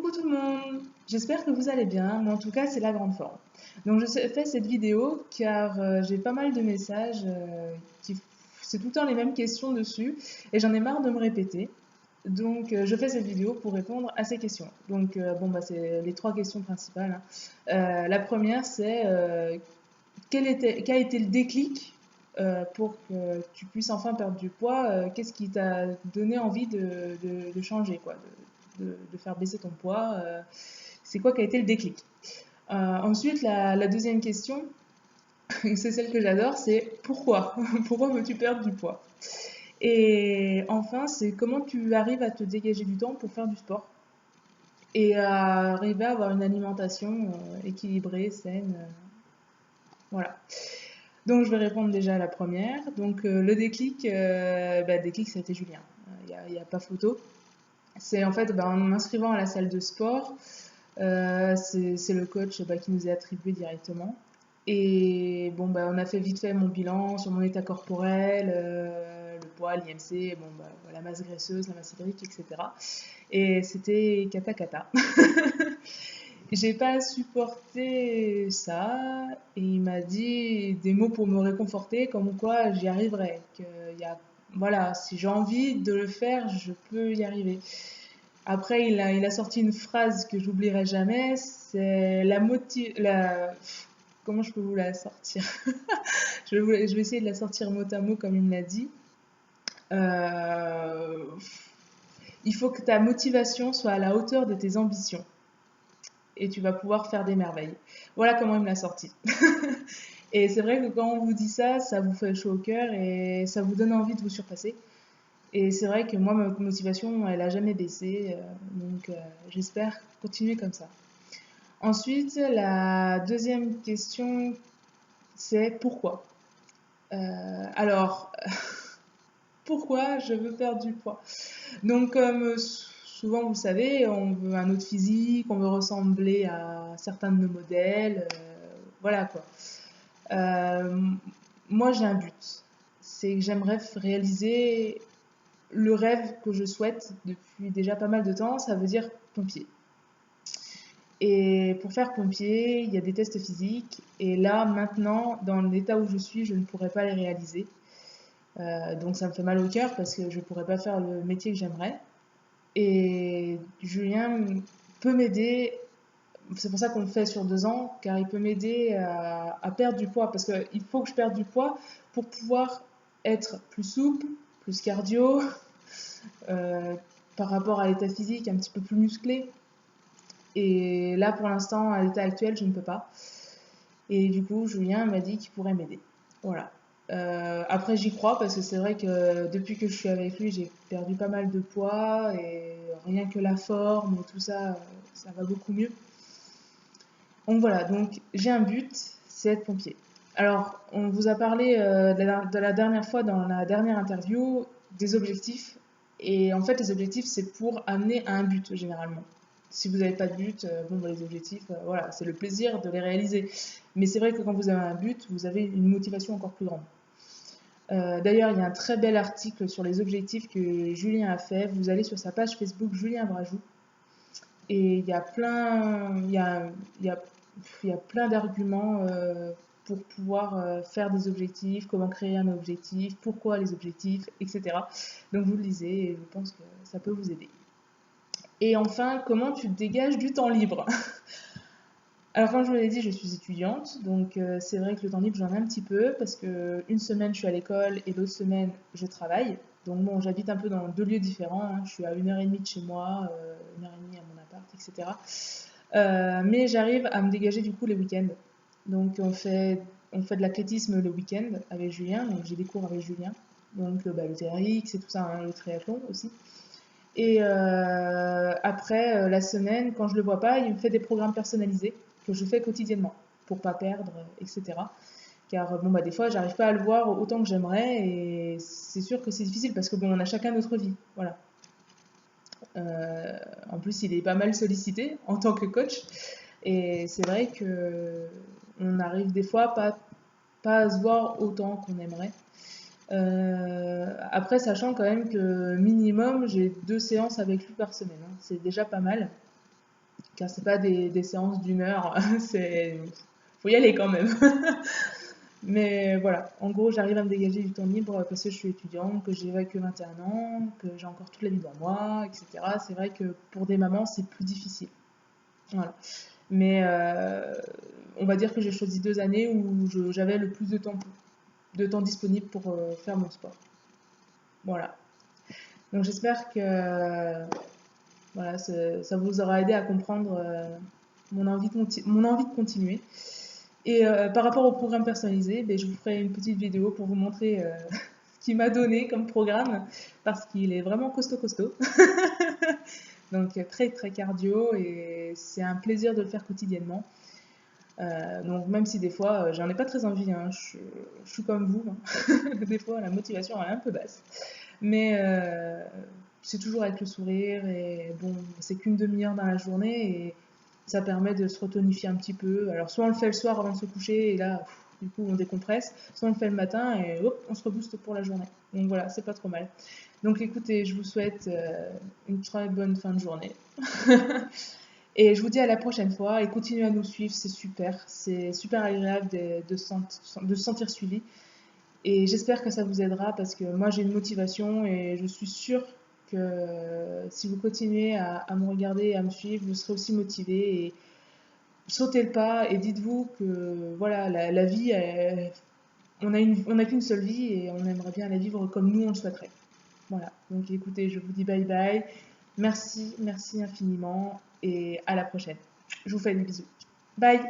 Coucou tout le monde, j'espère que vous allez bien, mais en tout cas c'est la grande forme. Donc fais cette vidéo car j'ai pas mal de messages, c'est tout le temps les mêmes questions dessus et j'en ai marre de me répéter. Donc je fais cette vidéo pour répondre à ces questions. Donc c'est les trois questions principales, hein. La première c'est quel a été le déclic pour que tu puisses enfin perdre du poids? Qu'est-ce qui t'a donné envie de changer, quoi, de faire baisser ton poids? C'est quoi qui a été le déclic? Ensuite, la deuxième question, c'est celle que j'adore, c'est pourquoi? Pourquoi veux-tu perdre du poids? Et enfin, c'est comment tu arrives à te dégager du temps pour faire du sport et à arriver à avoir une alimentation équilibrée, saine. Voilà. Donc je vais répondre déjà à la première. Donc le déclic, déclic, ça a été Julien. Il n'y a pas photo. C'est en fait en m'inscrivant à la salle de sport, c'est le coach qui nous est attribué directement. Et on a fait vite fait mon bilan sur mon état corporel, le poids, l'IMC, la masse graisseuse, la masse hydrique, etc. Et c'était cata cata. J'ai pas supporté ça et il m'a dit des mots pour me réconforter comme quoi j'y arriverai, que voilà, si j'ai envie de le faire, je peux y arriver. Après, il a sorti une phrase que j'oublierai jamais, c'est comment je peux vous la sortir? Je vais essayer de la sortir mot à mot comme il me l'a dit. Euh, il faut que ta motivation soit à la hauteur de tes ambitions et tu vas pouvoir faire des merveilles. Voilà comment il me l'a sorti. Et c'est vrai que quand on vous dit ça, ça vous fait chaud au cœur et ça vous donne envie de vous surpasser. Et c'est vrai que moi, ma motivation, elle a jamais baissé. J'espère continuer comme ça. Ensuite, la deuxième question, c'est pourquoi. Alors, pourquoi je veux perdre du poids? Donc, comme souvent vous le savez, on veut un autre physique, on veut ressembler à certains de nos modèles, voilà quoi. Euh, Moi, j'ai un but. C'est que j'aimerais réaliser le rêve que je souhaite depuis déjà pas mal de temps, ça veut dire pompier. Et pour faire pompier, il y a des tests physiques. Et là, maintenant, dans l'état où je suis, je ne pourrais pas les réaliser. Donc ça me fait mal au cœur parce que je ne pourrais pas faire le métier que j'aimerais. Et Julien peut m'aider. C'est pour ça qu'on le fait sur 2 ans, car il peut m'aider à perdre du poids. Parce qu'il faut que je perde du poids pour pouvoir être plus souple, plus cardio, euh, par rapport à l'état physique, un petit peu plus musclé. Et là, pour l'instant, à l'état actuel, je ne peux pas. Et du coup, Julien m'a dit qu'il pourrait m'aider. Voilà. Après, j'y crois parce que c'est vrai que depuis que je suis avec lui, j'ai perdu pas mal de poids et rien que la forme et tout ça, ça va beaucoup mieux. Donc voilà, donc j'ai un but, c'est être pompier. Alors, on vous a parlé de la dernière fois, dans la dernière interview, des objectifs. Et en fait, les objectifs, c'est pour amener à un but, généralement. Si vous n'avez pas de but, les objectifs, voilà, c'est le plaisir de les réaliser. Mais c'est vrai que quand vous avez un but, vous avez une motivation encore plus grande. D'ailleurs, il y a un très bel article sur les objectifs que Julien a fait. Vous allez sur sa page Facebook Julien Brajou. Et il y a plein, il y a plein d'arguments pour pouvoir faire des objectifs, comment créer un objectif, pourquoi les objectifs, etc. Donc vous le lisez et je pense que ça peut vous aider. Et enfin, comment tu te dégages du temps libre? Alors comme je vous l'ai dit, je suis étudiante, donc c'est vrai que le temps libre j'en ai un petit peu parce que une semaine je suis à l'école et l'autre semaine je travaille. Donc bon, j'habite un peu dans 2 lieux différents, hein. Je suis à 1h30 de chez moi, 1h30 à mon appart, etc. Mais j'arrive à me dégager du coup les week-ends. Donc on fait de l'athlétisme le week-end avec Julien, donc j'ai des cours avec Julien. Donc le TRX et tout ça, hein, le triathlon aussi. Et après, la semaine, quand je le vois pas, il me fait des programmes personnalisés que je fais quotidiennement pour pas perdre, etc. Car des fois, j'arrive pas à le voir autant que j'aimerais et c'est sûr que c'est difficile parce que on a chacun notre vie, voilà. En plus, il est pas mal sollicité en tant que coach et c'est vrai que on n'arrive des fois pas à se voir autant qu'on aimerait. Après, sachant quand même que minimum, j'ai 2 séances avec lui par semaine, hein. C'est déjà pas mal. car c'est pas des séances d'une heure, c'est faut y aller quand même. Mais voilà, en gros, j'arrive à me dégager du temps libre parce que je suis étudiante, que j'ai que 21 ans, que j'ai encore toute la vie devant moi, etc. C'est vrai que pour des mamans, c'est plus difficile. Voilà. Mais on va dire que j'ai choisi 2 années où j'avais le plus de temps disponible pour faire mon sport. Voilà. Donc j'espère que voilà, ça vous aura aidé à comprendre mon envie de continuer. Et par rapport au programme personnalisé, ben, je vous ferai une petite vidéo pour vous montrer ce qu'il m'a donné comme programme, parce qu'il est vraiment costaud costaud. Donc très très cardio et c'est un plaisir de le faire quotidiennement. Donc même si des fois j'en ai pas très envie, hein, je suis comme vous, hein. Des fois la motivation est un peu basse. Mais c'est toujours avec le sourire et bon, c'est qu'une demi-heure dans la journée et ça permet de se retonifier un petit peu. Alors soit on le fait le soir avant de se coucher et là, du coup on décompresse, soit on le fait le matin et hop, on se rebooste pour la journée. Donc voilà, c'est pas trop mal. Donc écoutez, je vous souhaite une très bonne fin de journée. Et je vous dis à la prochaine fois et continuez à nous suivre, c'est super agréable de se sentir suivi. Et j'espère que ça vous aidera parce que moi j'ai une motivation et je suis sûre que si vous continuez à me regarder et à me suivre, vous serez aussi motivé et sautez le pas et dites-vous que voilà, la vie, on n'a qu'une seule vie et on aimerait bien la vivre comme nous on le souhaiterait. Voilà, donc écoutez, je vous dis bye bye. Merci, merci infiniment et à la prochaine. Je vous fais des bisous. Bye!